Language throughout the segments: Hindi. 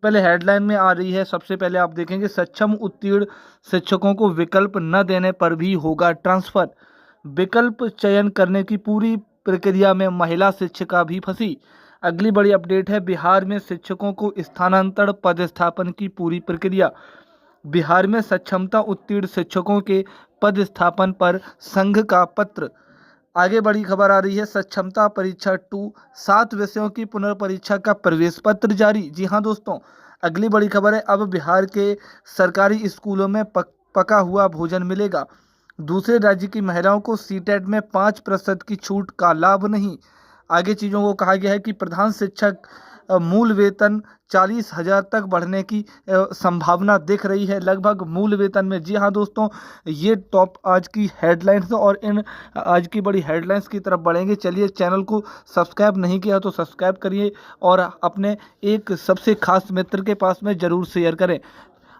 पहले हेडलाइन में आ रही है, सबसे पहले आप देखेंगे सक्षम उत्तीर्ण शिक्षकों को विकल्प न देने पर भी होगा ट्रांसफर। विकल्प चयन करने की पूरी प्रक्रिया में महिला शिक्षिका भी फंसी। अगली बड़ी अपडेट है, बिहार में शिक्षकों को स्थानांतरण पदस्थापन की पूरी प्रक्रिया। बिहार में सक्षमता उत्तीर्ण शिक्षकों के पदस्थापन पर संघ का पत्र। आगे बड़ी खबर आ रही है, सक्षमता परीक्षा 2 7 विषयों की पुनर्परीक्षा का प्रवेश पत्र जारी। जी हाँ दोस्तों, अगली बड़ी खबर है, अब बिहार के सरकारी स्कूलों में पका हुआ भोजन मिलेगा। दूसरे राज्य की महिलाओं को सीटेट में 5% की छूट का लाभ नहीं। आगे चीज़ों को कहा गया है कि प्रधान शिक्षक मूल वेतन 40,000 तक बढ़ने की संभावना दिख रही है, लगभग मूल वेतन में। जी हाँ दोस्तों, ये टॉप आज की हेडलाइंस और इन आज की बड़ी हेडलाइंस की तरफ बढ़ेंगे। चलिए, चैनल को सब्सक्राइब नहीं किया तो सब्सक्राइब करिए और अपने एक सबसे खास मित्र के पास में ज़रूर शेयर करें।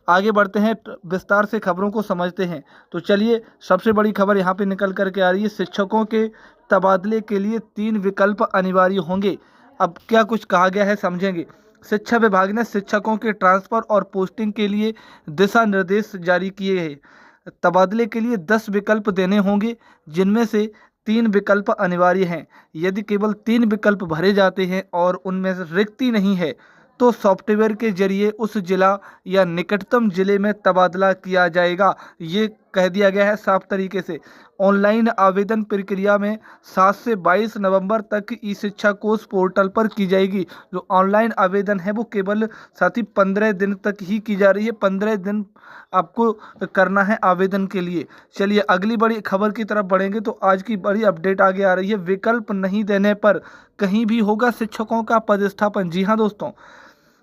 आगे बढ़ते हैं, विस्तार से खबरों को समझते हैं। तो चलिए, सबसे बड़ी खबर यहाँ पे निकल करके आ रही है, शिक्षकों के तबादले के लिए 3 विकल्प अनिवार्य होंगे। अब क्या कुछ कहा गया है समझेंगे। शिक्षा विभाग ने शिक्षकों के ट्रांसफर और पोस्टिंग के लिए दिशा निर्देश जारी किए हैं। तबादले के लिए 10 विकल्प देने होंगे, जिनमें से 3 विकल्प अनिवार्य हैं। यदि केवल 3 विकल्प भरे जाते हैं और उनमें से रिक्ति नहीं है, तो सॉफ्टवेयर के जरिए उस जिला या निकटतम जिले में तबादला किया जाएगा। ये कह दिया गया है साफ तरीके से। ऑनलाइन आवेदन प्रक्रिया में 7 से 22 नवंबर तक ई शिक्षा कोष पोर्टल पर की जाएगी। जो ऑनलाइन आवेदन है वो केवल साथ ही 15 दिन तक ही की जा रही है। 15 दिन आपको करना है आवेदन के लिए। चलिए, अगली बड़ी खबर की तरफ बढ़ेंगे। तो आज की बड़ी अपडेट आगे आ रही है, विकल्प नहीं देने पर कहीं भी होगा शिक्षकों का पदस्थापन। जी हाँ दोस्तों,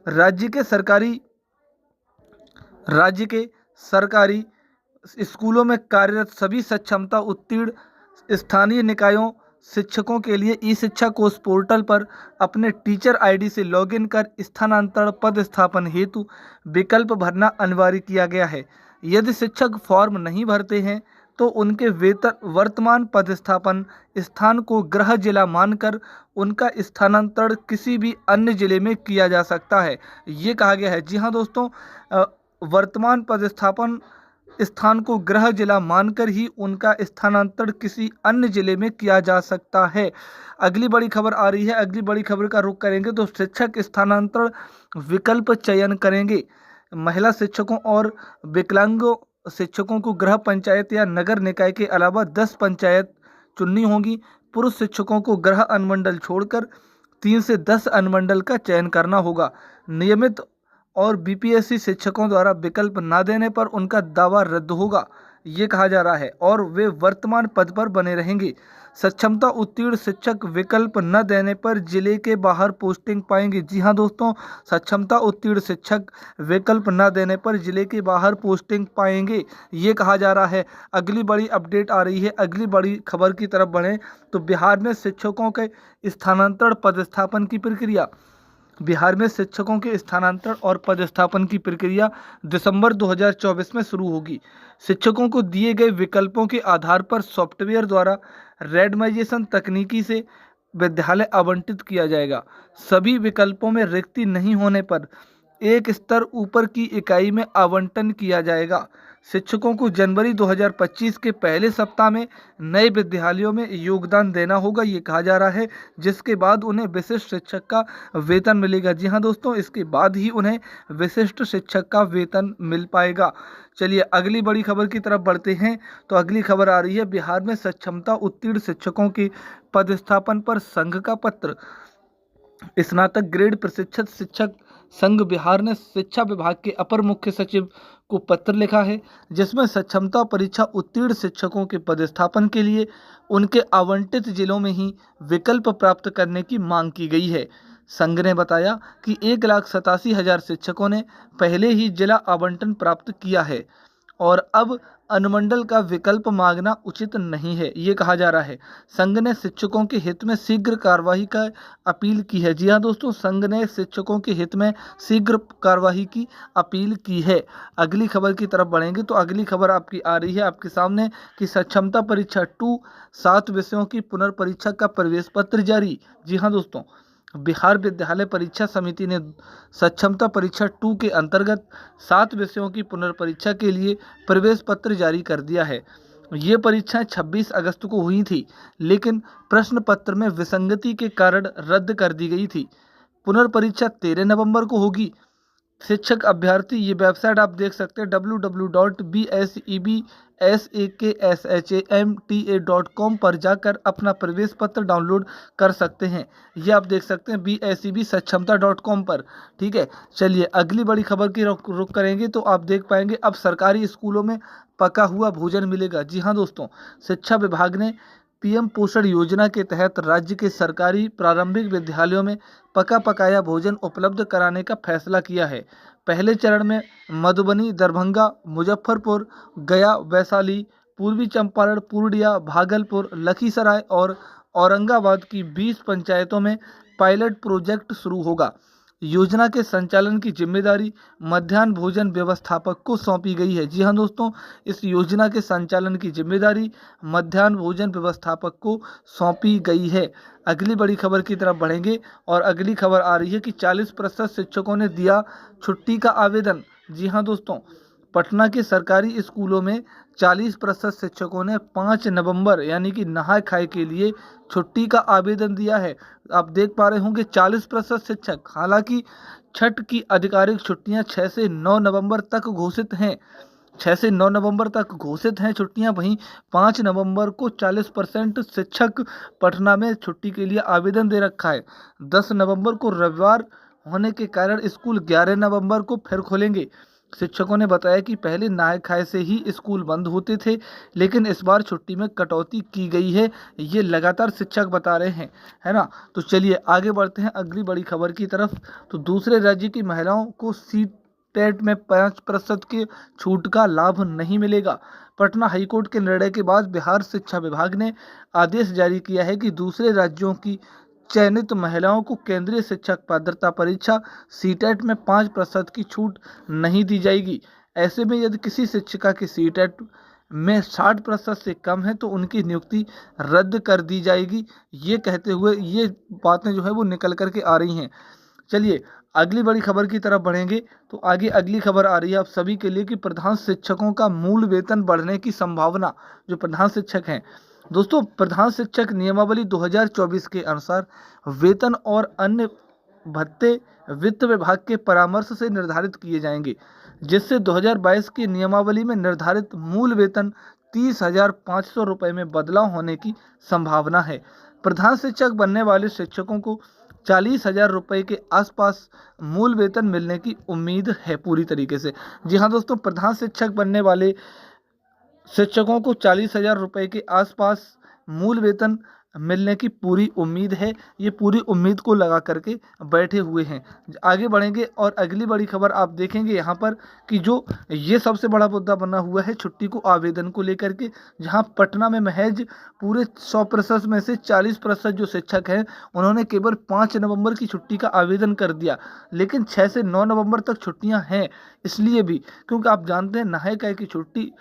राज्य के सरकारी स्कूलों में कार्यरत सभी सक्षमता उत्तीर्ण स्थानीय निकायों शिक्षकों के लिए ई शिक्षा कोष पोर्टल पर अपने टीचर आईडी से लॉगिन कर स्थानांतरण पदस्थापन हेतु विकल्प भरना अनिवार्य किया गया है। यदि शिक्षक फॉर्म नहीं भरते हैं तो उनके वेतन वर्तमान पदस्थापन स्थान को गृह जिला मानकर उनका स्थानांतरण किसी भी अन्य जिले में किया जा सकता है, ये कहा गया है। जी हाँ दोस्तों, वर्तमान पदस्थापन स्थान को गृह जिला मानकर ही उनका स्थानांतरण किसी अन्य जिले में किया जा सकता है। अगली बड़ी खबर आ रही है, अगली बड़ी खबर का रुख करेंगे। तो शिक्षक स्थानांतरण विकल्प चयन करेंगे। महिला शिक्षकों और विकलांगों शिक्षकों को गृह पंचायत या नगर निकाय के अलावा 10 पंचायत चुननी होगी। पुरुष शिक्षकों को गृह अनुमंडल छोड़कर 3 से 10 अनुमंडल का चयन करना होगा। नियमित और बीपीएससी शिक्षकों द्वारा विकल्प न देने पर उनका दावा रद्द होगा, ये कहा जा रहा है, और वे वर्तमान पद पर बने रहेंगे। सक्षमता उत्तीर्ण शिक्षक विकल्प न देने पर जिले के बाहर पोस्टिंग पाएंगे। जी हाँ दोस्तों, सक्षमता उत्तीर्ण शिक्षक विकल्प न देने पर जिले के बाहर पोस्टिंग पाएंगे, ये कहा जा रहा है। अगली बड़ी अपडेट आ रही है, अगली बड़ी खबर की तरफ बढ़ें। तो बिहार में शिक्षकों के स्थानांतरण पदस्थापन की प्रक्रिया। बिहार में शिक्षकों के स्थानांतरण और पदस्थापन की प्रक्रिया दिसंबर 2024 में शुरू होगी। शिक्षकों को दिए गए विकल्पों के आधार पर सॉफ्टवेयर द्वारा रैंडमाइजेशन तकनीकी से विद्यालय आवंटित किया जाएगा। सभी विकल्पों में रिक्ति नहीं होने पर एक स्तर ऊपर की इकाई में आवंटन किया जाएगा। शिक्षकों को जनवरी 2025 के पहले सप्ताह में नए विद्यालयों में योगदान देना होगा, ये कहा जा रहा है, जिसके बाद उन्हें विशिष्ट शिक्षक का वेतन मिलेगा। जी हाँ दोस्तों, इसके बाद ही उन्हें विशिष्ट शिक्षक का वेतन मिल पाएगा। चलिए, अगली बड़ी खबर की तरफ बढ़ते हैं। तो अगली खबर आ रही है, बिहार में सक्षमता उत्तीर्ण शिक्षकों के पदस्थापन पर संघ का पत्र। स्नातक ग्रेड प्रशिक्षित शिक्षक संघ बिहार ने शिक्षा विभाग के अपर मुख्य सचिव को पत्र लिखा है, जिसमें सक्षमता परीक्षा उत्तीर्ण शिक्षकों के पदस्थापन के लिए उनके आवंटित जिलों में ही विकल्प प्राप्त करने की मांग की गई है। संघ ने बताया कि 1,87,000 शिक्षकों ने पहले ही जिला आवंटन प्राप्त किया है और अब अनुमंडल का विकल्प मांगना उचित नहीं है, ये कहा जा रहा है। संघ ने शिक्षकों के हित में शीघ्र कार्रवाई का अपील की है। जी हाँ दोस्तों, संघ ने शिक्षकों के हित में शीघ्र कार्रवाई की अपील की है। अगली खबर की तरफ बढ़ेंगे। तो अगली खबर आपकी आ रही है आपके सामने कि सक्षमता परीक्षा 2 7 विषयों की पुनर्परीक्षा का प्रवेश पत्र जारी। जी हाँ दोस्तों, बिहार विद्यालय परीक्षा समिति ने सक्षमता परीक्षा 2 के अंतर्गत 7 विषयों की पुनर्परीक्षा के लिए प्रवेश पत्र जारी कर दिया है। ये परीक्षाएं 26 अगस्त को हुई थी, लेकिन प्रश्न पत्र में विसंगति के कारण रद्द कर दी गई थी। पुनर्परीक्षा 13 नवंबर को होगी। शिक्षक अभ्यर्थी, ये वेबसाइट आप देख सकते हैं www.bsebshamta.com पर जाकर अपना प्रवेश पत्र डाउनलोड कर सकते हैं। ये आप देख सकते हैं besebshamta.com पर। ठीक है, चलिए अगली बड़ी खबर की रुख करेंगे तो आप देख पाएंगे अब सरकारी स्कूलों में पका हुआ भोजन मिलेगा। जी हाँ दोस्तों, शिक्षा विभाग ने पीएम पोषण योजना के तहत राज्य के सरकारी प्रारंभिक विद्यालयों में पका पकाया भोजन उपलब्ध कराने का फैसला किया है। पहले चरण में मधुबनी, दरभंगा, मुजफ्फरपुर, गया, वैशाली, पूर्वी चंपारण, पूर्णिया, भागलपुर, लखीसराय और औरंगाबाद की 20 पंचायतों में पायलट प्रोजेक्ट शुरू होगा। योजना के संचालन की जिम्मेदारी मध्याह्न भोजन व्यवस्थापक को सौंपी गई है। जी हाँ दोस्तों, इस योजना के संचालन की जिम्मेदारी मध्याह्न भोजन व्यवस्थापक को सौंपी गई है। अगली बड़ी खबर की तरफ बढ़ेंगे और अगली खबर आ रही है कि 40% शिक्षकों ने दिया छुट्टी का आवेदन। जी हाँ दोस्तों, पटना के सरकारी स्कूलों में 40% शिक्षकों ने 5 नवंबर यानी कि नहाय खाए के लिए छुट्टी का आवेदन दिया है। आप देख पा रहे होंगे 40% शिक्षक। हालांकि छठ की आधिकारिक छुट्टियां 6 से 9 नवंबर तक घोषित हैं। 6 से 9 नवंबर तक घोषित हैं छुट्टियां। वहीं 5 नवंबर को 40% शिक्षक पटना में छुट्टी के लिए आवेदन दे रखा है। 10 नवंबर को रविवार होने के कारण स्कूल 11 नवंबर को फिर खोलेंगे। शिक्षकों ने बताया कि पहले नहाय खाए से ही स्कूल बंद होते थे, लेकिन इस बार छुट्टी में कटौती की गई है। ये लगातार शिक्षक बता रहे हैं, है ना। तो चलिए आगे बढ़ते हैं अगली बड़ी खबर की तरफ। तो दूसरे राज्य की महिलाओं को सीटेट में 5% के छूट का लाभ नहीं मिलेगा। पटना हाईकोर्ट के निर्णय के बाद बिहार शिक्षा विभाग ने आदेश जारी किया है कि दूसरे राज्यों की चयनित महिलाओं को केंद्रीय शिक्षक पात्रता परीक्षा सीटेट में 5% की छूट नहीं दी जाएगी। ऐसे में यदि किसी शिक्षिका की सीटेट में 60% से कम है तो उनकी नियुक्ति रद्द कर दी जाएगी। ये कहते हुए ये बातें जो है वो निकल कर के आ रही हैं। चलिए अगली बड़ी खबर की तरफ बढ़ेंगे तो आगे अगली खबर आ रही है आप सभी के लिए कि प्रधान शिक्षकों का मूल वेतन बढ़ने की संभावना। जो प्रधान शिक्षक हैं दोस्तों, प्रधान शिक्षक नियमावली 2024 के अनुसार वेतन और अन्य भत्ते वित्त विभाग के परामर्श से निर्धारित किए जाएंगे, जिससे 2022 की नियमावली में निर्धारित मूल वेतन 30,500 रुपये में बदलाव होने की संभावना है। प्रधान शिक्षक बनने वाले शिक्षकों को 40,000 रुपये के आसपास मूल वेतन मिलने की उम्मीद है पूरी तरीके से। जी हाँ दोस्तों, प्रधान शिक्षक बनने वाले शिक्षकों को 40,000 रुपये के आसपास मूल वेतन मिलने की पूरी उम्मीद है। ये पूरी उम्मीद को लगा करके बैठे हुए हैं। आगे बढ़ेंगे और अगली बड़ी खबर आप देखेंगे यहाँ पर कि जो ये सबसे बड़ा मुद्दा बना हुआ है छुट्टी को आवेदन को लेकर के, जहाँ पटना में महज पूरे 100% में से 40% जो शिक्षक हैं उन्होंने केवल 5 नवंबर की छुट्टी का आवेदन कर दिया, लेकिन 6 से 9 नवंबर तक छुट्टियाँ हैं। इसलिए भी क्योंकि आप जानते हैं नहाय खाए की छुट्टी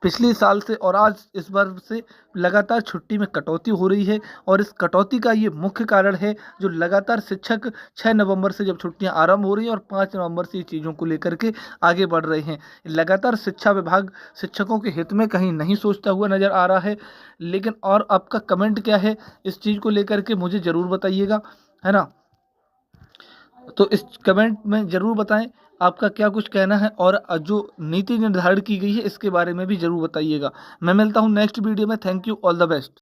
पिछले साल से और आज इस बार से लगातार छुट्टी में कटौती हो रही है और इस कटौती का ये मुख्य कारण है जो लगातार शिक्षक 6 नवंबर से जब छुट्टियां आरंभ हो रही हैं और 5 नवंबर से ये चीज़ों को लेकर के आगे बढ़ रहे हैं। लगातार शिक्षा विभाग शिक्षकों के हित में कहीं नहीं सोचता हुआ नज़र आ रहा है। लेकिन और आपका कमेंट क्या है इस चीज़ को लेकर के मुझे ज़रूर बताइएगा, है ना। तो इस कमेंट में ज़रूर बताएं आपका क्या कुछ कहना है और जो नीति निर्धारित की गई है इसके बारे में भी ज़रूर बताइएगा। मैं मिलता हूं नेक्स्ट वीडियो में। Thank you, all the best.